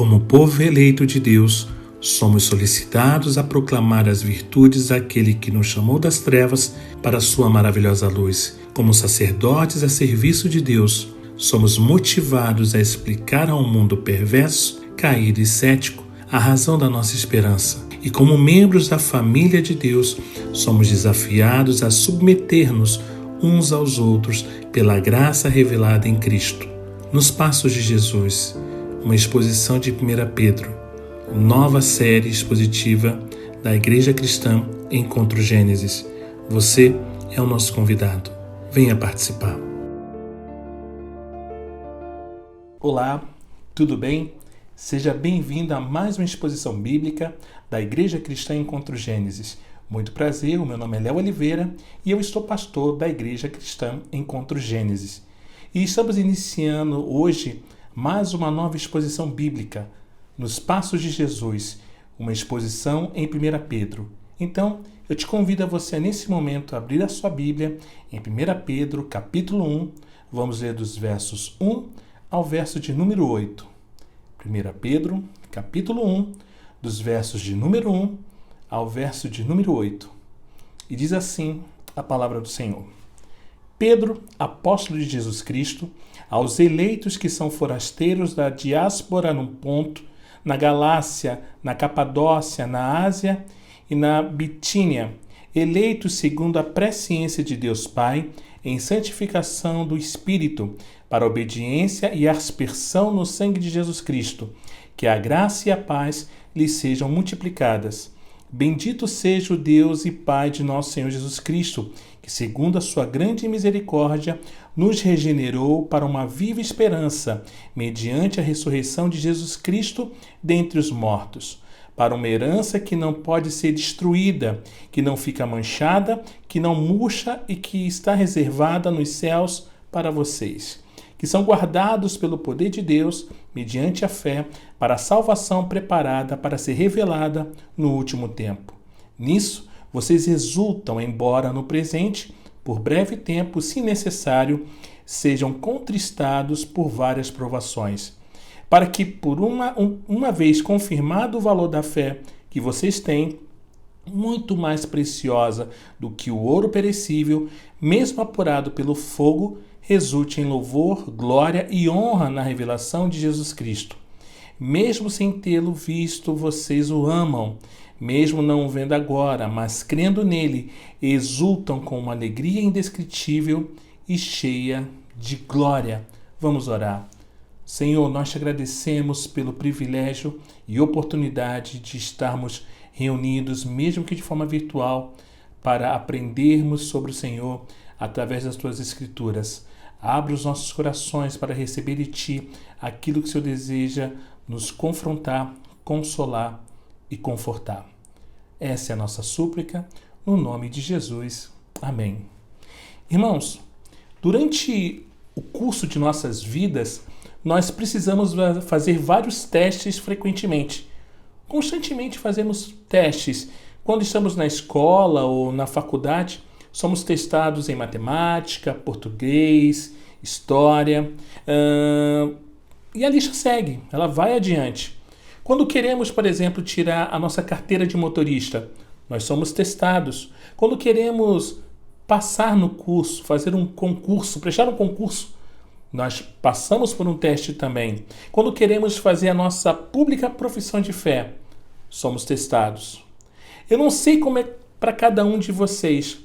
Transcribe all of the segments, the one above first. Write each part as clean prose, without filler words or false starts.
Como povo eleito de Deus, somos solicitados a proclamar as virtudes daquele que nos chamou das trevas para a sua maravilhosa luz. Como sacerdotes a serviço de Deus, somos motivados a explicar ao mundo perverso, caído e cético a razão da nossa esperança. E como membros da família de Deus, somos desafiados a submeter-nos uns aos outros pela graça revelada em Cristo. Nos Passos de Jesus, uma exposição de 1 Pedro, nova série expositiva da Igreja Cristã Encontro Gênesis. Você é o nosso convidado. Venha participar. Olá, tudo bem? Seja bem-vindo a mais uma exposição bíblica da Igreja Cristã Encontro Gênesis. Muito prazer, o meu nome é Léo Oliveira e eu estou pastor da Igreja Cristã Encontro Gênesis. E estamos iniciando hoje mais uma nova exposição bíblica, Nos Passos de Jesus, uma exposição em 1 Pedro. Então, eu te convido a você, nesse momento, a abrir a sua Bíblia em 1 Pedro, capítulo 1. Vamos ler dos versos 1 ao verso de número 8. 1 Pedro, capítulo 1, dos versos de número 1 ao verso de número 8. E diz assim a palavra do Senhor. Pedro, apóstolo de Jesus Cristo, aos eleitos que são forasteiros da diáspora no Ponto, na Galácia, na Capadócia, na Ásia e na Bitínia, eleitos segundo a presciência de Deus Pai, em santificação do Espírito, para a obediência e aspersão no sangue de Jesus Cristo, que a graça e a paz lhes sejam multiplicadas. Bendito seja o Deus e Pai de nosso Senhor Jesus Cristo, que, segundo a sua grande misericórdia, nos regenerou para uma viva esperança, mediante a ressurreição de Jesus Cristo dentre os mortos, para uma herança que não pode ser destruída, que não fica manchada, que não murcha e que está reservada nos céus para vocês, que são guardados pelo poder de Deus, mediante a fé, para a salvação preparada para ser revelada no último tempo. Nisso, vocês exultam, embora no presente, por breve tempo, se necessário, sejam contristados por várias provações, para que, por uma vez confirmado o valor da fé que vocês têm, muito mais preciosa do que o ouro perecível, mesmo apurado pelo fogo, resulte em louvor, glória e honra na revelação de Jesus Cristo. Mesmo sem tê-lo visto, vocês o amam. Mesmo não o vendo agora, mas crendo nele, exultam com uma alegria indescritível e cheia de glória. Vamos orar. Senhor, nós te agradecemos pelo privilégio e oportunidade de estarmos reunidos, mesmo que de forma virtual, para aprendermos sobre o Senhor através das tuas escrituras. Abre os nossos corações para receber de ti aquilo que o Senhor deseja nos confrontar, consolar e confortar. Essa é a nossa súplica, no nome de Jesus. Amém. Irmãos, durante o curso de nossas vidas, nós precisamos fazer vários testes frequentemente. Constantemente fazemos testes. Quando estamos na escola ou na faculdade, somos testados em matemática, português, história, e a lista segue, ela vai adiante. Quando queremos, por exemplo, tirar a nossa carteira de motorista, nós somos testados. Quando queremos passar no curso, fazer um concurso, prestar um concurso, nós passamos por um teste também. Quando queremos fazer a nossa pública profissão de fé, somos testados. Eu não sei como é para cada um de vocês,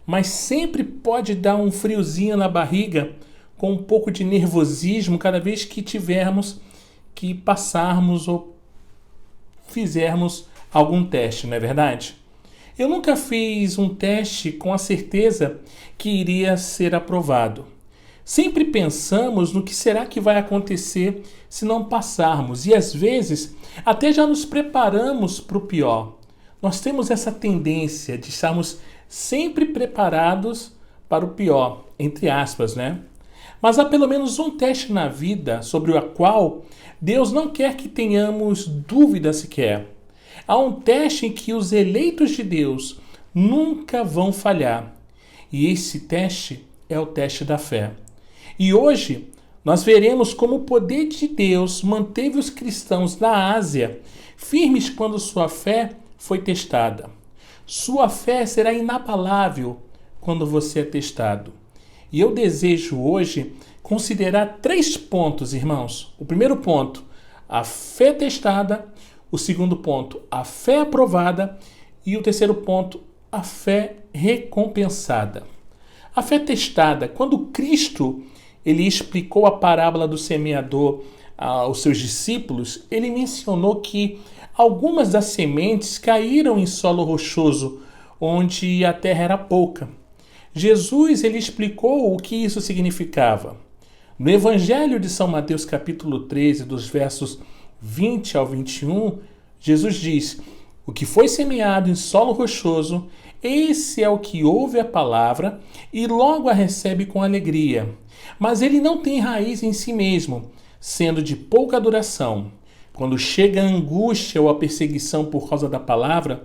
mas sempre pode dar um friozinho na barriga com um pouco de nervosismo cada vez que tivermos que passarmos ou fizermos algum teste, não é verdade? Eu nunca fiz um teste com a certeza que iria ser aprovado. Sempre pensamos no que será que vai acontecer se não passarmos e, às vezes, até já nos preparamos para o pior. Nós temos essa tendência de estarmos sempre preparados para o pior, entre aspas, né? Mas há pelo menos um teste na vida sobre o qual Deus não quer que tenhamos dúvida sequer. Há um teste em que os eleitos de Deus nunca vão falhar. E esse teste é o teste da fé. E hoje nós veremos como o poder de Deus manteve os cristãos da Ásia firmes quando sua fé foi testada. Sua fé será inabalável quando você é testado. E eu desejo hoje considerar 3 pontos, irmãos. O primeiro ponto, a fé testada. O segundo ponto, a fé aprovada. E o terceiro ponto, a fé recompensada. A fé testada, quando Cristo ele explicou a parábola do semeador aos seus discípulos, ele mencionou que algumas das sementes caíram em solo rochoso, onde a terra era pouca. Jesus ele explicou o que isso significava. No Evangelho de São Mateus, capítulo 13, dos versos 20 ao 21, Jesus diz: o que foi semeado em solo rochoso, esse é o que ouve a palavra e logo a recebe com alegria. Mas ele não tem raiz em si mesmo, sendo de pouca duração. Quando chega a angústia ou a perseguição por causa da palavra,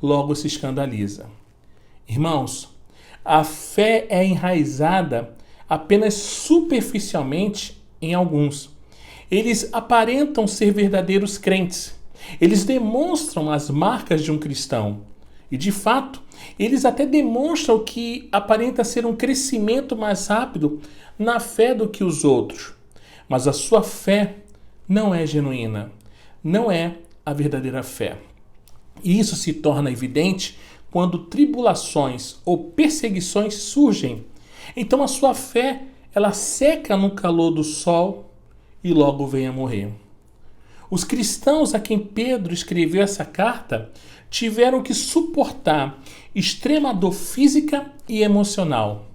logo se escandaliza. Irmãos, a fé é enraizada apenas superficialmente em alguns. Eles aparentam ser verdadeiros crentes. Eles demonstram as marcas de um cristão. E, de fato, eles até demonstram que aparenta ser um crescimento mais rápido na fé do que os outros. Mas a sua fé não é genuína. Não é a verdadeira fé. E isso se torna evidente quando tribulações ou perseguições surgem. Então a sua fé, ela seca no calor do sol e logo vem a morrer. Os cristãos a quem Pedro escreveu essa carta tiveram que suportar extrema dor física e emocional.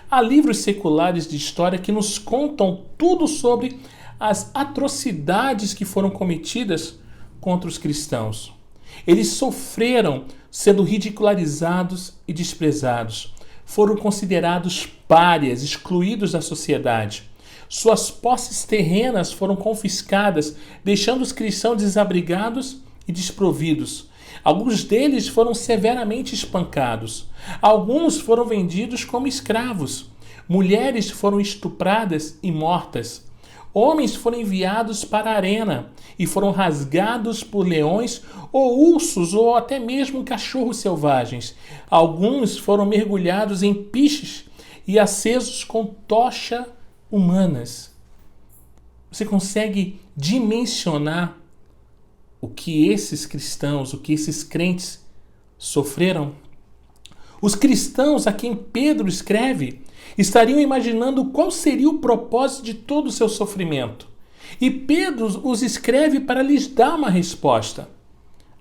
Há livros seculares de história que nos contam tudo sobre as atrocidades que foram cometidas contra os cristãos. Eles sofreram sendo ridicularizados e desprezados. Foram considerados párias, excluídos da sociedade. Suas posses terrenas foram confiscadas, deixando os cristãos desabrigados e desprovidos. Alguns deles foram severamente espancados. Alguns foram vendidos como escravos. Mulheres foram estupradas e mortas. Homens foram enviados para a arena e foram rasgados por leões ou ursos ou até mesmo cachorros selvagens. Alguns foram mergulhados em piches e acesos com tocha humanas. Você consegue dimensionar o que esses cristãos, o que esses crentes sofreram? Os cristãos a quem Pedro escreve estariam imaginando qual seria o propósito de todo o seu sofrimento. E Pedro os escreve para lhes dar uma resposta.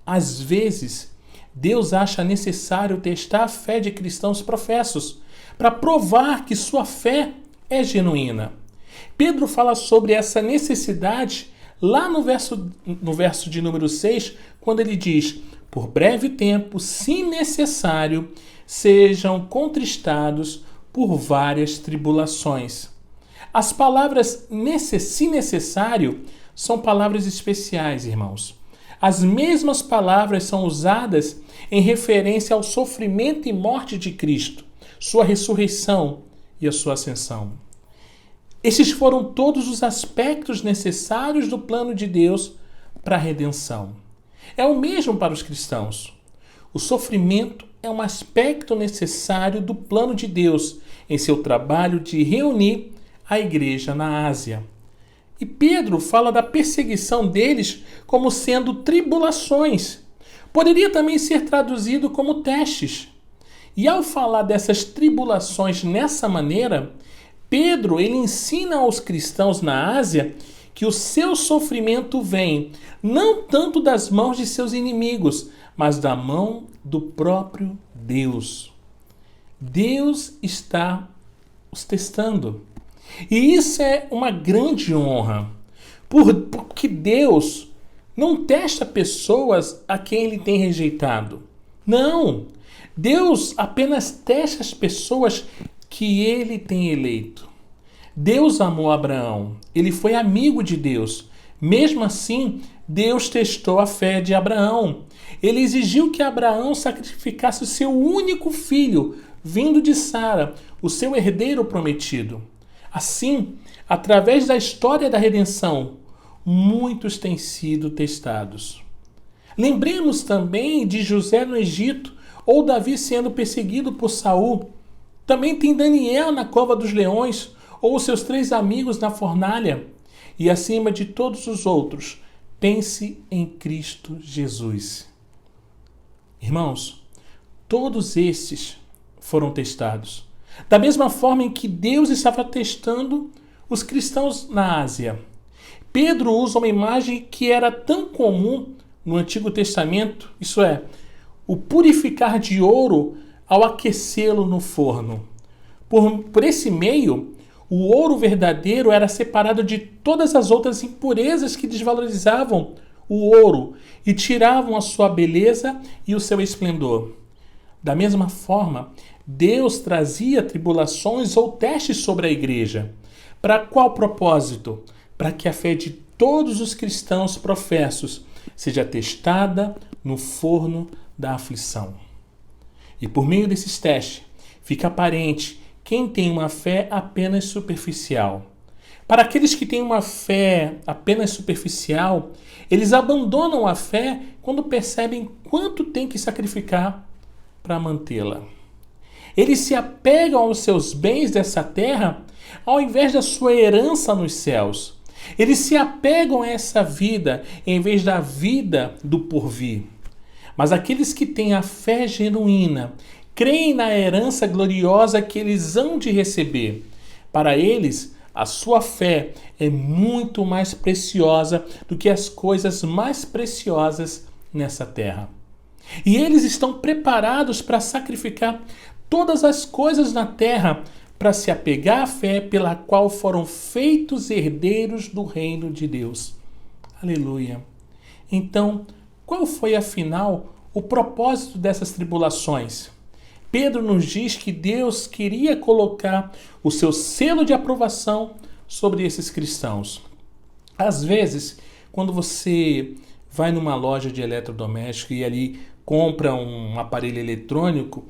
Às vezes, Deus acha necessário testar a fé de cristãos professos para provar que sua fé é genuína. Pedro fala sobre essa necessidade lá no verso de número 6, quando ele diz: por breve tempo, se necessário, sejam contristados por várias tribulações. As palavras se necessário são palavras especiais, irmãos. As mesmas palavras são usadas em referência ao sofrimento e morte de Cristo, sua ressurreição e a sua ascensão. Esses foram todos os aspectos necessários do plano de Deus para a redenção. É o mesmo para os cristãos. O sofrimento é um aspecto necessário do plano de Deus em seu trabalho de reunir a igreja na Ásia. E Pedro fala da perseguição deles como sendo tribulações. Poderia também ser traduzido como testes. E ao falar dessas tribulações nessa maneira, Pedro ele ensina aos cristãos na Ásia que o seu sofrimento vem não tanto das mãos de seus inimigos, mas da mão do próprio Deus. Deus está os testando. E isso é uma grande honra, porque Deus não testa pessoas a quem ele tem rejeitado. Não, Deus apenas testa as pessoas que ele tem eleito. Deus amou Abraão, ele foi amigo de Deus. Mesmo assim, Deus testou a fé de Abraão. Ele exigiu que Abraão sacrificasse o seu único filho, vindo de Sara, o seu herdeiro prometido. Assim, através da história da redenção, muitos têm sido testados. Lembremos também de José no Egito, ou Davi sendo perseguido por Saul. Também tem Daniel na cova dos leões, ou seus 3 amigos na fornalha. E acima de todos os outros, pense em Cristo Jesus. Irmãos, todos estes foram testados. Da mesma forma em que Deus estava testando os cristãos na Ásia. Pedro usa uma imagem que era tão comum no Antigo Testamento, isso é, o purificar de ouro ao aquecê-lo no forno. Por esse meio, o ouro verdadeiro era separado de todas as outras impurezas que desvalorizavam o ouro e tiravam a sua beleza e o seu esplendor. Da mesma forma, Deus trazia tribulações ou testes sobre a igreja. Para qual propósito? Para que a fé de todos os cristãos professos seja testada no forno da aflição. E por meio desses testes, fica aparente quem tem uma fé apenas superficial. Para aqueles que têm uma fé apenas superficial, eles abandonam a fé quando percebem quanto tem que sacrificar para mantê-la. Eles se apegam aos seus bens dessa terra ao invés da sua herança nos céus. Eles se apegam a essa vida em vez da vida do porvir. Mas aqueles que têm a fé genuína, creem na herança gloriosa que eles hão de receber. Para eles, a sua fé é muito mais preciosa do que as coisas mais preciosas nessa terra. E eles estão preparados para sacrificar todas as coisas na terra para se apegar à fé pela qual foram feitos herdeiros do reino de Deus. Aleluia! Então, qual foi afinal o propósito dessas tribulações? Pedro nos diz que Deus queria colocar o seu selo de aprovação sobre esses cristãos. Às vezes, quando você vai numa loja de eletrodoméstico e ali compra um aparelho eletrônico,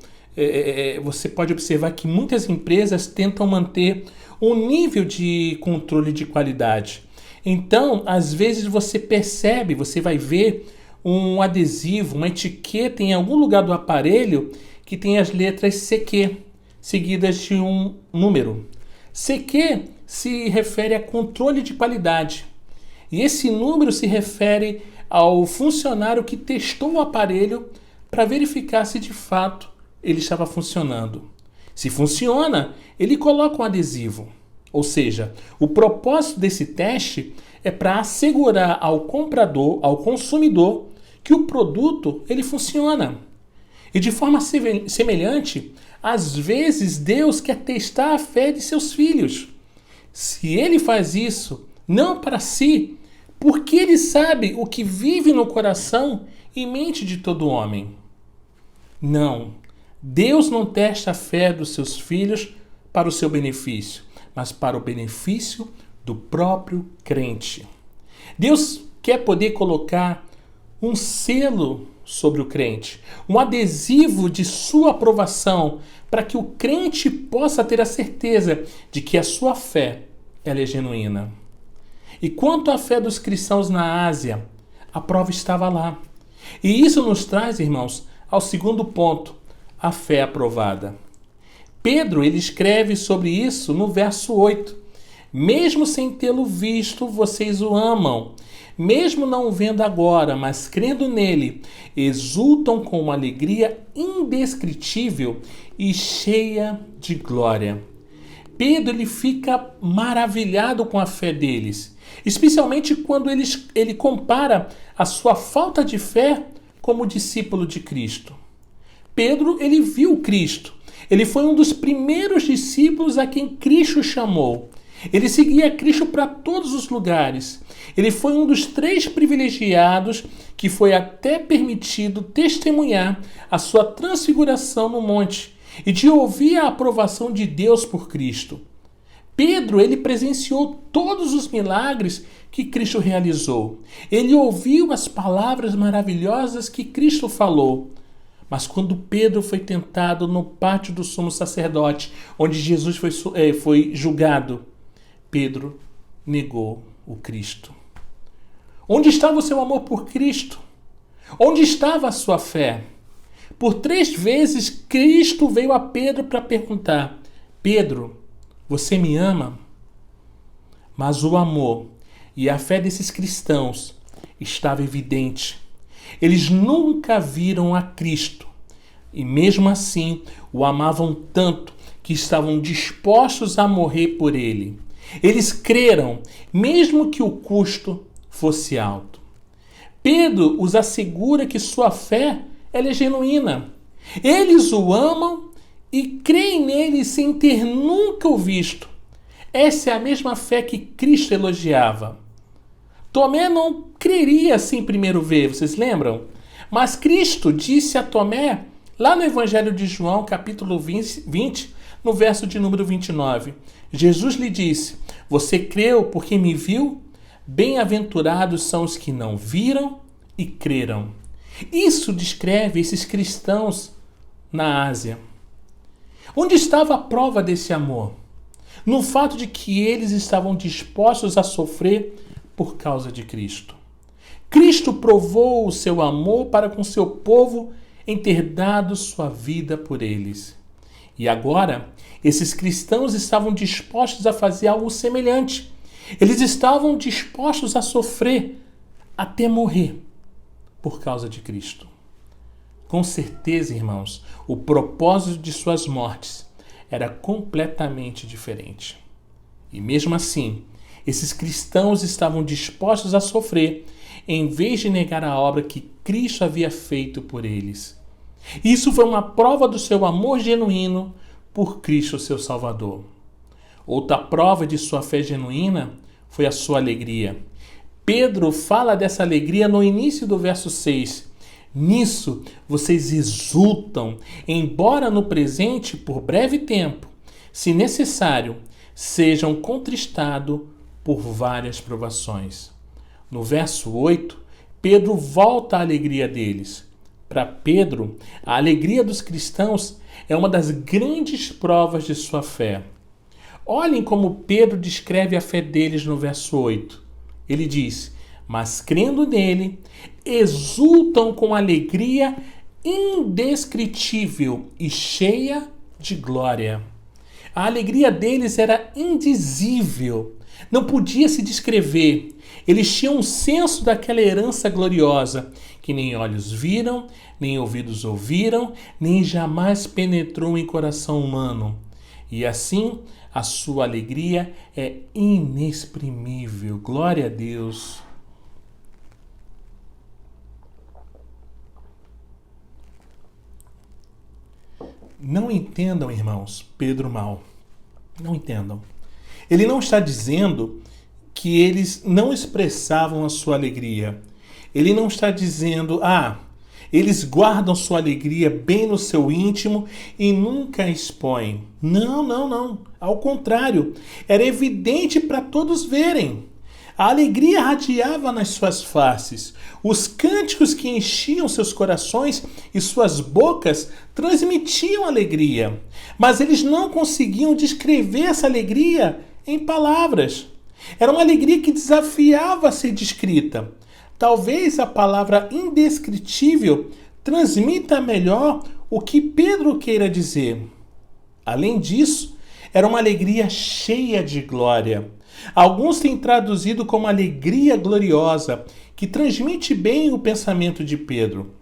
você pode observar que muitas empresas tentam manter um nível de controle de qualidade. Então, às vezes você percebe, você vai ver um adesivo, uma etiqueta em algum lugar do aparelho que tem as letras CQ, seguidas de um número. CQ se refere a controle de qualidade. E esse número se refere ao funcionário que testou o aparelho para verificar se de fato ele estava funcionando. Se funciona, ele coloca um adesivo. Ou seja, o propósito desse teste é para assegurar ao comprador, ao consumidor, que o produto ele funciona. E de forma semelhante, às vezes Deus quer testar a fé de seus filhos. Se ele faz isso, não para si, porque ele sabe o que vive no coração e mente de todo homem. Não, Deus não testa a fé dos seus filhos para o seu benefício, mas para o benefício do próprio crente. Deus quer poder colocar um selo sobre o crente, um adesivo de sua aprovação, para que o crente possa ter a certeza de que a sua fé ela é genuína. E quanto à fé dos cristãos na Ásia, a prova estava lá. E isso nos traz, irmãos, ao segundo ponto, a fé aprovada. Pedro ele escreve sobre isso no verso 8. Mesmo sem tê-lo visto, vocês o amam. Mesmo não o vendo agora, mas crendo nele, exultam com uma alegria indescritível e cheia de glória. Pedro ele fica maravilhado com a fé deles, especialmente quando ele compara a sua falta de fé como discípulo de Cristo. Pedro ele viu Cristo. Ele foi um dos primeiros discípulos a quem Cristo chamou. Ele seguia Cristo para todos os lugares. Ele foi um dos 3 privilegiados que foi até permitido testemunhar a sua transfiguração no monte e de ouvir a aprovação de Deus por Cristo. Pedro, ele presenciou todos os milagres que Cristo realizou. Ele ouviu as palavras maravilhosas que Cristo falou. Mas quando Pedro foi tentado no pátio do sumo sacerdote, onde Jesus foi julgado, Pedro negou o Cristo. Onde estava o seu amor por Cristo? Onde estava a sua fé? Por 3 vezes, Cristo veio a Pedro para perguntar: Pedro, você me ama? Mas o amor e a fé desses cristãos estava evidente. Eles nunca viram a Cristo e mesmo assim o amavam tanto que estavam dispostos a morrer por ele. Eles creram, mesmo que o custo fosse alto. Pedro os assegura que sua fé ela é genuína. Eles o amam e creem nele sem ter nunca o visto. Essa é a mesma fé que Cristo elogiava. Tomé não creria assim primeiro ver, vocês lembram? Mas Cristo disse a Tomé, lá no Evangelho de João, capítulo 20, no verso de número 29, Jesus lhe disse: você creu porque me viu? Bem-aventurados são os que não viram e creram. Isso descreve esses cristãos na Ásia. Onde estava a prova desse amor? No fato de que eles estavam dispostos a sofrer por causa de Cristo. Cristo provou o seu amor para com seu povo em ter dado sua vida por eles. E agora, esses cristãos estavam dispostos a fazer algo semelhante. Eles estavam dispostos a sofrer até morrer por causa de Cristo. Com certeza, irmãos, o propósito de suas mortes era completamente diferente. E mesmo assim, esses cristãos estavam dispostos a sofrer em vez de negar a obra que Cristo havia feito por eles. Isso foi uma prova do seu amor genuíno por Cristo, seu Salvador. Outra prova de sua fé genuína foi a sua alegria. Pedro fala dessa alegria no início do verso 6. Nisso vocês exultam, embora no presente, por breve tempo, se necessário, sejam contristados por várias provações. No verso 8, Pedro volta à alegria deles. Para Pedro, a alegria dos cristãos é uma das grandes provas de sua fé. Olhem como Pedro descreve a fé deles no verso 8. Ele diz: mas crendo nele, exultam com alegria indescritível e cheia de glória. A alegria deles era indizível, não podia se descrever. Eles tinham um senso daquela herança gloriosa que nem olhos viram, nem ouvidos ouviram, nem jamais penetrou em coração humano. E assim, a sua alegria é inexprimível. Glória a Deus. Não entendam, irmãos, Pedro mal. Não entendam. Ele não está dizendo que eles não expressavam a sua alegria. Ele não está dizendo, eles guardam sua alegria bem no seu íntimo e nunca a expõem. Não. Ao contrário, era evidente para todos verem. A alegria radiava nas suas faces. Os cânticos que enchiam seus corações e suas bocas transmitiam alegria. Mas eles não conseguiam descrever essa alegria em palavras. Era uma alegria que desafiava a ser descrita. Talvez a palavra indescritível transmita melhor o que Pedro queira dizer. Além disso, era uma alegria cheia de glória. Alguns têm traduzido como alegria gloriosa, que transmite bem o pensamento de Pedro.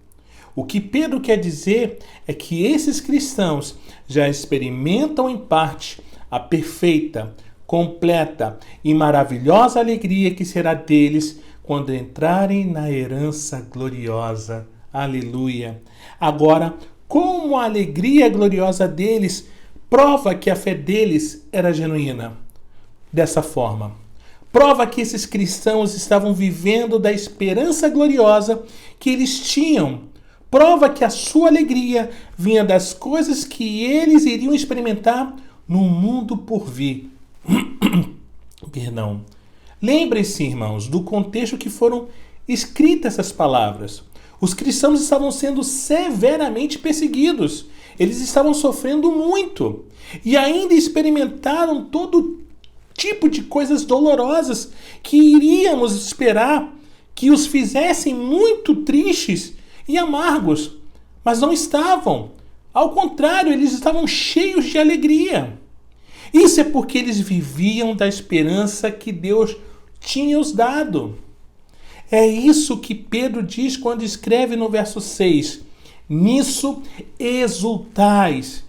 O que Pedro quer dizer é que esses cristãos já experimentam em parte a perfeita, completa e maravilhosa alegria que será deles quando entrarem na herança gloriosa. Aleluia! Agora, como a alegria gloriosa deles prova que a fé deles era genuína? Dessa forma, prova que esses cristãos estavam vivendo da esperança gloriosa que eles tinham. Prova que a sua alegria vinha das coisas que eles iriam experimentar no mundo por vir. Perdão. Lembrem-se, irmãos, do contexto que foram escritas essas palavras. Os cristãos estavam sendo severamente perseguidos. Eles estavam sofrendo muito. E ainda experimentaram todo tipo de coisas dolorosas que iríamos esperar que os fizessem muito tristes e amargos, mas não estavam. Ao contrário, eles estavam cheios de alegria. Isso é porque eles viviam da esperança que Deus tinha os dado. É isso que Pedro diz quando escreve no verso 6. Nisso exultais.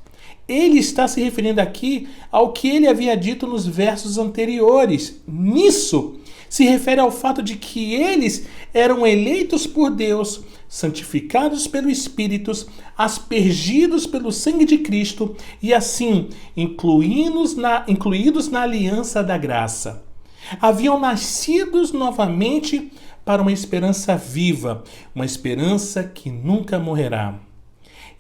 Ele está se referindo aqui ao que ele havia dito nos versos anteriores. Nisso se refere ao fato de que eles eram eleitos por Deus, santificados pelo Espírito, aspergidos pelo sangue de Cristo e assim incluídos na aliança da graça. Haviam nascidos novamente para uma esperança viva, uma esperança que nunca morrerá.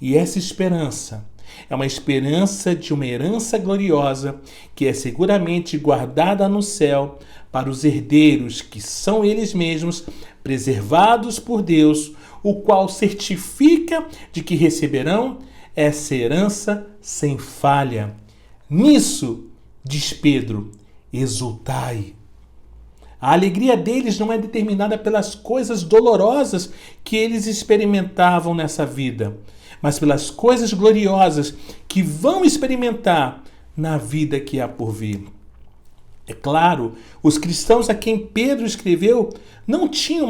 E essa esperança é uma esperança de uma herança gloriosa que é seguramente guardada no céu para os herdeiros, que são eles mesmos, preservados por Deus, o qual certifica de que receberão essa herança sem falha. Nisso, diz Pedro, exultai. A alegria deles não é determinada pelas coisas dolorosas que eles experimentavam nessa vida, mas pelas coisas gloriosas que vão experimentar na vida que há por vir. É claro, os cristãos a quem Pedro escreveu não tinham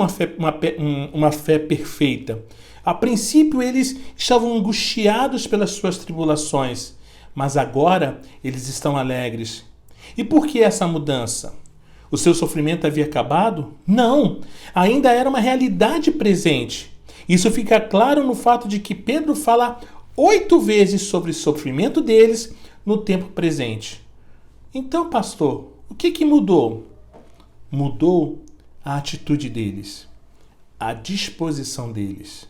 uma fé perfeita. A princípio, eles estavam angustiados pelas suas tribulações, mas agora eles estão alegres. E por que essa mudança? O seu sofrimento havia acabado? Não, ainda era uma realidade presente. Isso fica claro no fato de que Pedro fala 8 vezes sobre o sofrimento deles no tempo presente. Então, pastor, o que mudou? Mudou a atitude deles, a disposição deles.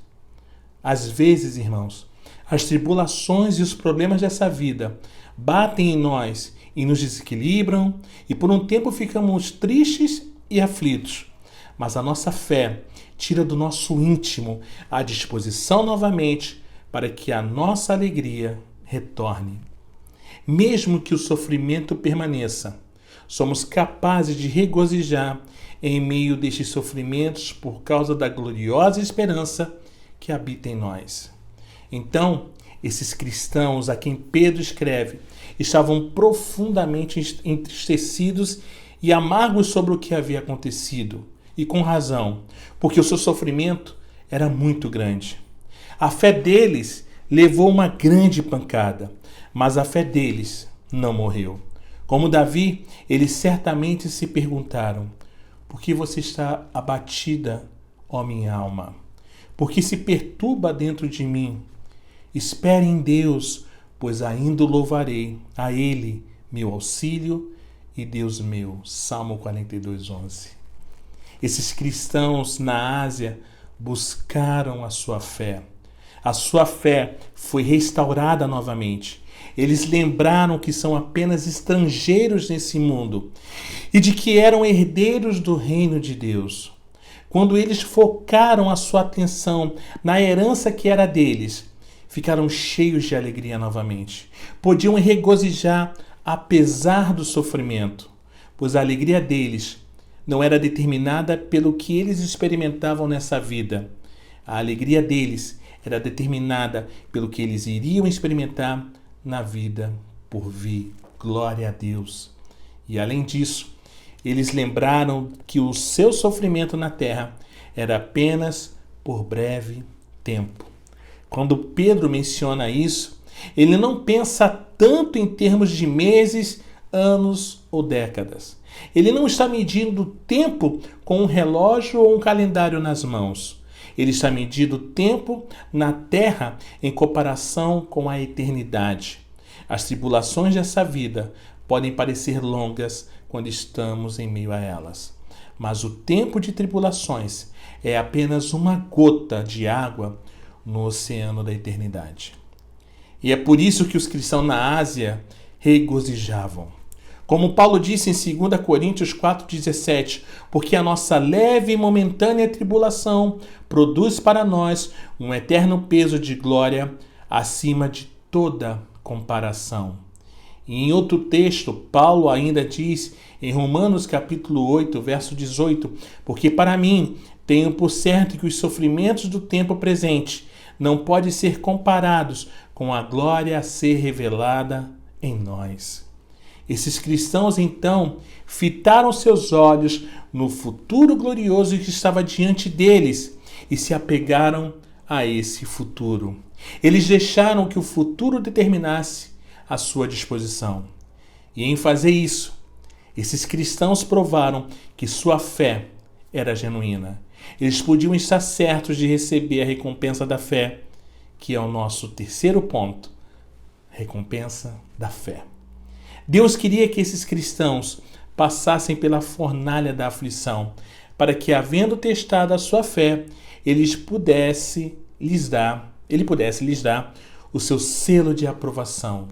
Às vezes, irmãos, as tribulações e os problemas dessa vida batem em nós e nos desequilibram, e por um tempo ficamos tristes e aflitos. Mas a nossa fé tira do nosso íntimo a disposição novamente para que a nossa alegria retorne. Mesmo que o sofrimento permaneça, somos capazes de regozijar em meio destes sofrimentos por causa da gloriosa esperança que habita em nós. Então, esses cristãos a quem Pedro escreve estavam profundamente entristecidos e amargos sobre o que havia acontecido, e com razão, porque o seu sofrimento era muito grande. A fé deles levou uma grande pancada, mas a fé deles não morreu. Como Davi, eles certamente se perguntaram: por que você está abatida, ó minha alma? Por que se perturba dentro de mim? Espere em Deus, pois ainda o louvarei, a Ele, meu auxílio e Deus meu. Salmo 42:11. Esses cristãos na Ásia buscaram a sua fé. A sua fé foi restaurada novamente. Eles lembraram que são apenas estrangeiros nesse mundo e de que eram herdeiros do reino de Deus. Quando eles focaram a sua atenção na herança que era deles, ficaram cheios de alegria novamente. Podiam regozijar apesar do sofrimento, pois a alegria deles não era determinada pelo que eles experimentavam nessa vida. A alegria deles era determinada pelo que eles iriam experimentar na vida por vir. Glória a Deus. E além disso, eles lembraram que o seu sofrimento na terra era apenas por breve tempo. Quando Pedro menciona isso, ele não pensa tanto em termos de meses, anos ou décadas. Ele não está medindo o tempo com um relógio ou um calendário nas mãos. Ele está medindo o tempo na terra em comparação com a eternidade. As tribulações dessa vida podem parecer longas quando estamos em meio a elas, mas o tempo de tribulações é apenas uma gota de água no oceano da eternidade. E é por isso que os cristãos na Ásia regozijavam. Como Paulo disse em 2 Coríntios 4,17, porque a nossa leve e momentânea tribulação produz para nós um eterno peso de glória acima de toda comparação. E em outro texto, Paulo ainda diz em Romanos capítulo 8, verso 18, porque para mim tenho por certo que os sofrimentos do tempo presente não podem ser comparados com a glória a ser revelada em nós. Esses cristãos, então, fitaram seus olhos no futuro glorioso que estava diante deles e se apegaram a esse futuro. Eles deixaram que o futuro determinasse a sua disposição. E em fazer isso, esses cristãos provaram que sua fé era genuína. Eles podiam estar certos de receber a recompensa da fé, que é o nosso terceiro ponto, recompensa da fé. Deus queria que esses cristãos passassem pela fornalha da aflição, para que, havendo testado a sua fé, ele pudesse lhes dar o seu selo de aprovação.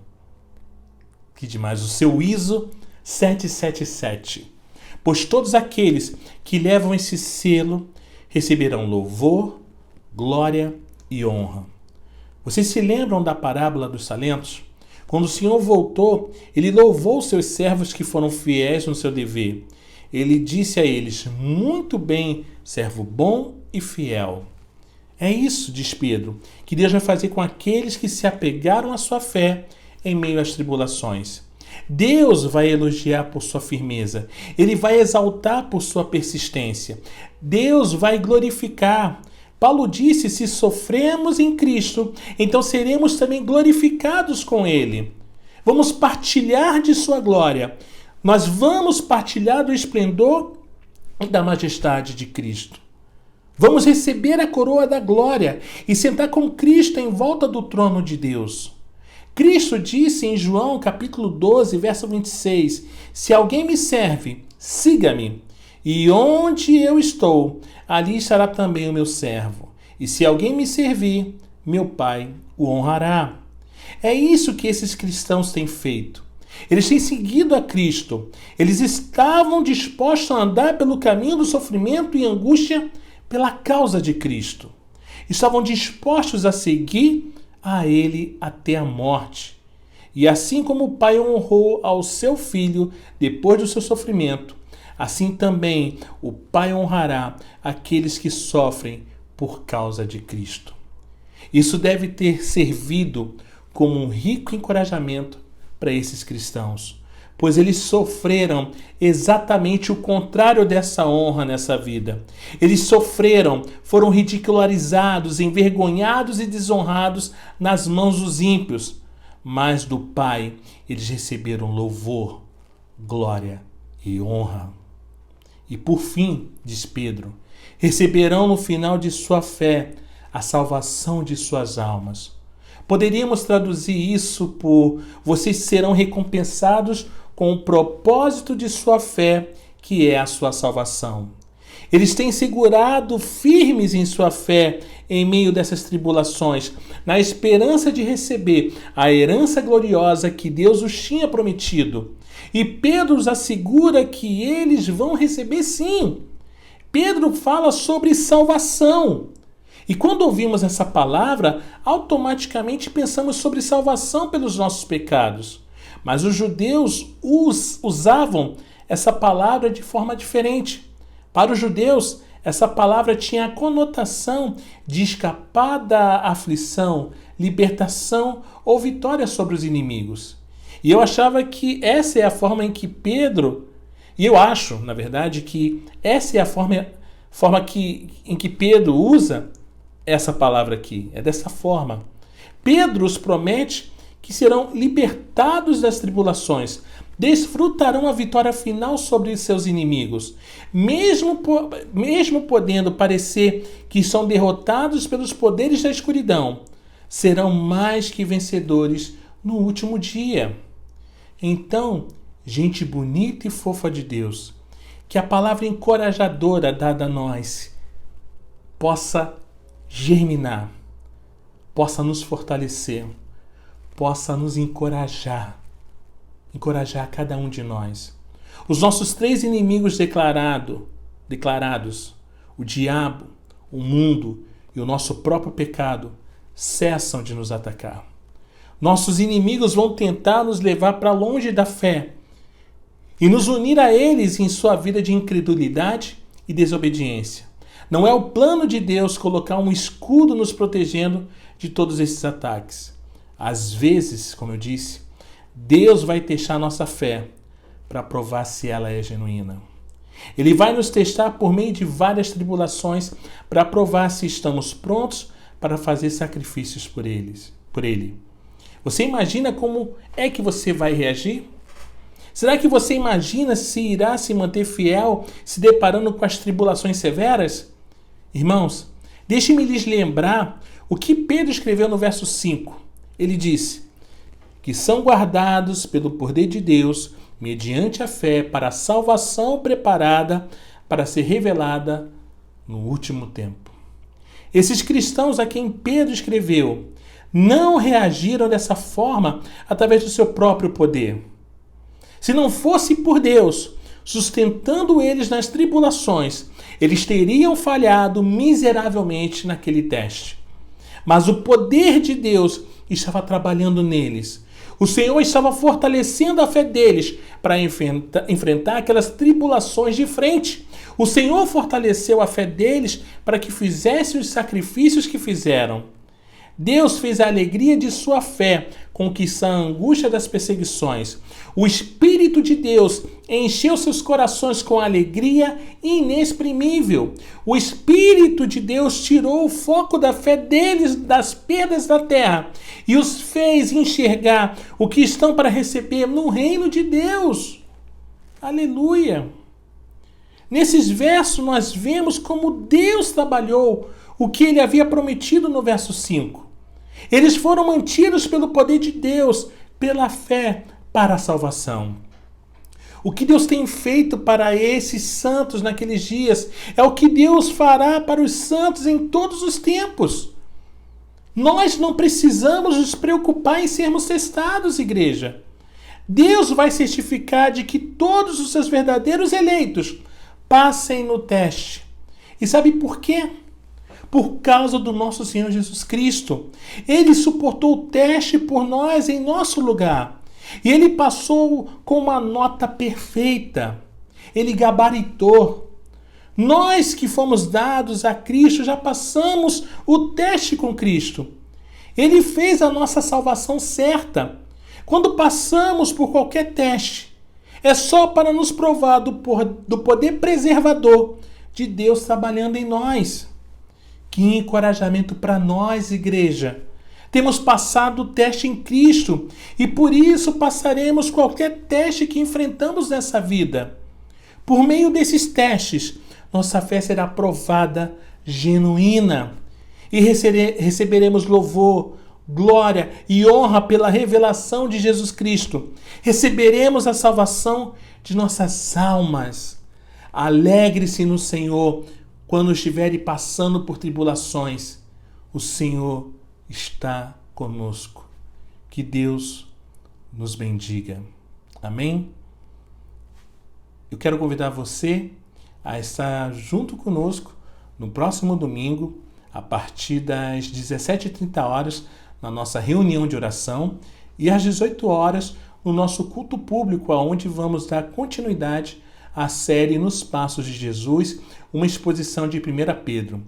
Que demais, o seu ISO 777. Pois todos aqueles que levam esse selo receberão louvor, glória e honra. Vocês se lembram da parábola dos talentos? Quando o Senhor voltou, ele louvou os seus servos que foram fiéis no seu dever. Ele disse a eles: muito bem, servo bom e fiel. É isso, diz Pedro, que Deus vai fazer com aqueles que se apegaram à sua fé em meio às tribulações. Deus vai elogiar por sua firmeza. Ele vai exaltar por sua persistência. Deus vai glorificar. Paulo disse: se sofremos em Cristo, então seremos também glorificados com Ele. Vamos partilhar de sua glória. Nós vamos partilhar do esplendor e da majestade de Cristo. Vamos receber a coroa da glória e sentar com Cristo em volta do trono de Deus. Cristo disse em João capítulo 12, verso 26, se alguém me serve, siga-me, e onde eu estou, ali estará também o meu servo. E se alguém me servir, meu Pai o honrará. É isso que esses cristãos têm feito. Eles têm seguido a Cristo. Eles estavam dispostos a andar pelo caminho do sofrimento e angústia pela causa de Cristo. Estavam dispostos a seguir a Ele até a morte. E assim como o Pai honrou ao seu Filho depois do seu sofrimento, assim também o Pai honrará aqueles que sofrem por causa de Cristo. Isso deve ter servido como um rico encorajamento para esses cristãos, pois eles sofreram exatamente o contrário dessa honra nessa vida. Eles sofreram, foram ridicularizados, envergonhados e desonrados nas mãos dos ímpios, mas do Pai eles receberam louvor, glória e honra. E por fim, diz Pedro, receberão no final de sua fé a salvação de suas almas. Poderíamos traduzir isso por: vocês serão recompensados com o propósito de sua fé, que é a sua salvação. Eles têm segurado firmes em sua fé em meio dessas tribulações, na esperança de receber a herança gloriosa que Deus os tinha prometido. E Pedro os assegura que eles vão receber sim. Pedro fala sobre salvação. E quando ouvimos essa palavra, automaticamente pensamos sobre salvação pelos nossos pecados. Mas os judeus usavam essa palavra de forma diferente. Para os judeus, essa palavra tinha a conotação de escapar da aflição, libertação ou vitória sobre os inimigos. E eu achava que essa é a forma em que Pedro, e eu acho, na verdade, que essa é a forma em que Pedro usa essa palavra aqui. É dessa forma. Pedro os promete que serão libertados das tribulações, desfrutarão a vitória final sobre seus inimigos, mesmo podendo parecer que são derrotados pelos poderes da escuridão, serão mais que vencedores no último dia. Então, gente bonita e fofa de Deus, que a palavra encorajadora dada a nós possa germinar, possa nos fortalecer, possa nos encorajar cada um de nós. Os nossos três inimigos declarados, o diabo, o mundo e o nosso próprio pecado, cessam de nos atacar. Nossos inimigos vão tentar nos levar para longe da fé e nos unir a eles em sua vida de incredulidade e desobediência. Não é o plano de Deus colocar um escudo nos protegendo de todos esses ataques. Às vezes, como eu disse, Deus vai testar nossa fé para provar se ela é genuína. Ele vai nos testar por meio de várias tribulações para provar se estamos prontos para fazer sacrifícios por Ele. Você imagina como é que você vai reagir? Será que você imagina se irá se manter fiel se deparando com as tribulações severas? Irmãos, deixe-me lhes lembrar o que Pedro escreveu no verso 5. Ele disse que são guardados pelo poder de Deus mediante a fé para a salvação preparada para ser revelada no último tempo. Esses cristãos a quem Pedro escreveu não reagiram dessa forma através do seu próprio poder. Se não fosse por Deus sustentando eles nas tribulações, eles teriam falhado miseravelmente naquele teste. Mas o poder de Deus estava trabalhando neles. O Senhor estava fortalecendo a fé deles para enfrentar aquelas tribulações de frente. O Senhor fortaleceu a fé deles para que fizessem os sacrifícios que fizeram. Deus fez a alegria de sua fé conquistar a angústia das perseguições. O Espírito de Deus encheu seus corações com alegria inexprimível. O Espírito de Deus tirou o foco da fé deles das perdas da terra e os fez enxergar o que estão para receber no reino de Deus. Aleluia! Nesses versos nós vemos como Deus trabalhou o que ele havia prometido no verso 5. Eles foram mantidos pelo poder de Deus, pela fé para a salvação. O que Deus tem feito para esses santos naqueles dias é o que Deus fará para os santos em todos os tempos. Nós não precisamos nos preocupar em sermos testados, igreja. Deus vai certificar de que todos os seus verdadeiros eleitos passem no teste. E sabe por quê? Por causa do nosso Senhor Jesus Cristo. Ele suportou o teste por nós em nosso lugar. E ele passou com uma nota perfeita. Ele gabaritou. Nós que fomos dados a Cristo já passamos o teste com Cristo. Ele fez a nossa salvação certa. Quando passamos por qualquer teste, é só para nos provar do poder preservador de Deus trabalhando em nós. Que encorajamento para nós, igreja. Temos passado o teste em Cristo e por isso passaremos qualquer teste que enfrentamos nessa vida. Por meio desses testes, nossa fé será provada, genuína, e receberemos louvor, glória e honra pela revelação de Jesus Cristo. Receberemos a salvação de nossas almas. Alegre-se no Senhor quando estiverem passando por tribulações. O Senhor está conosco. Que Deus nos bendiga. Amém? Eu quero convidar você a estar junto conosco no próximo domingo, a partir das 17h30 na nossa reunião de oração e às 18 horas no nosso culto público, onde vamos dar continuidade à série Nos Passos de Jesus, uma exposição de 1 Pedro.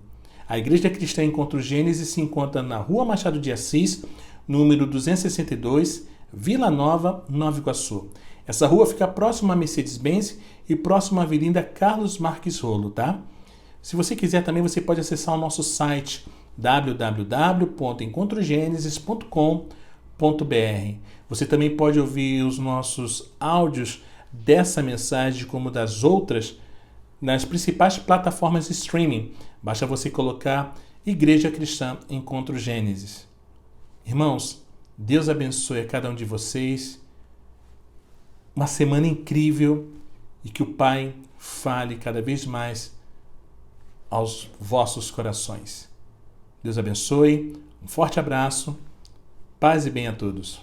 A Igreja Cristã Encontro Gênesis se encontra na Rua Machado de Assis, número 262, Vila Nova, Nova Iguaçu. Essa rua fica próxima a Mercedes-Benz e próxima à Avenida Carlos Marques Rolo, tá? Se você quiser também, você pode acessar o nosso site www.encontrogenesis.com.br. Você também pode ouvir os nossos áudios dessa mensagem, como das outras, nas principais plataformas de streaming. Basta você colocar Igreja Cristã Encontro Gênesis. Irmãos, Deus abençoe a cada um de vocês. Uma semana incrível e que o Pai fale cada vez mais aos vossos corações. Deus abençoe, um forte abraço, paz e bem a todos.